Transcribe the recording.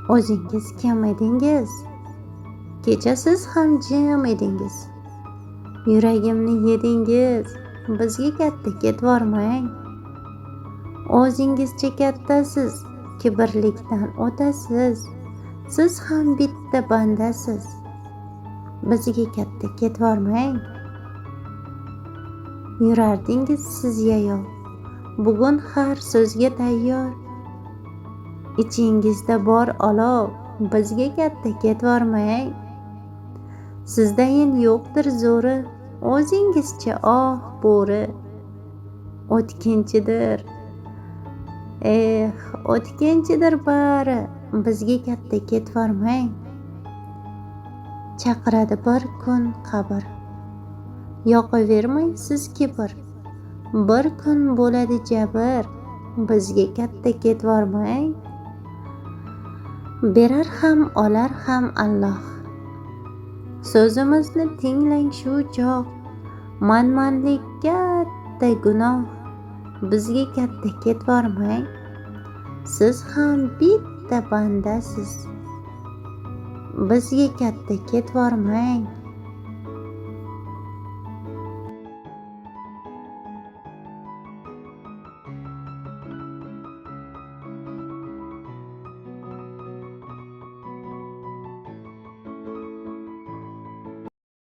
O'zingiz kim edingiz? Kecha siz ham jim edingiz. Yuragimni yedingiz. Bizga katta ketvormang. O'zingizcha kattasiz, kibrlikdan o'tasiz. Siz ham bitta bandasiz. Bizga katta ketvormang. Yurardingiz siz yayov. Bugun har so'zga tayyor. Ichingizda bor olov. Bizga katta ketvormang. Sizdayin yo'qdir zo'ri. O'zingizcha bo'ri. O'tkinchidir. O'tkinchidir bari. Bizga katta ketvormang. Chaqiradi bir kun qabr. Yoqavermang siz kibr. Bir kun bo'ladi jabr. Bizga katta ketvormang. Berar ham olar ham Alloh. So'zimizni tinglang shu chog'. Manmanlik katta gunoh. Bizga katta ketvormang. Siz ham bitta bandasiz. Bizga katta ketvormang.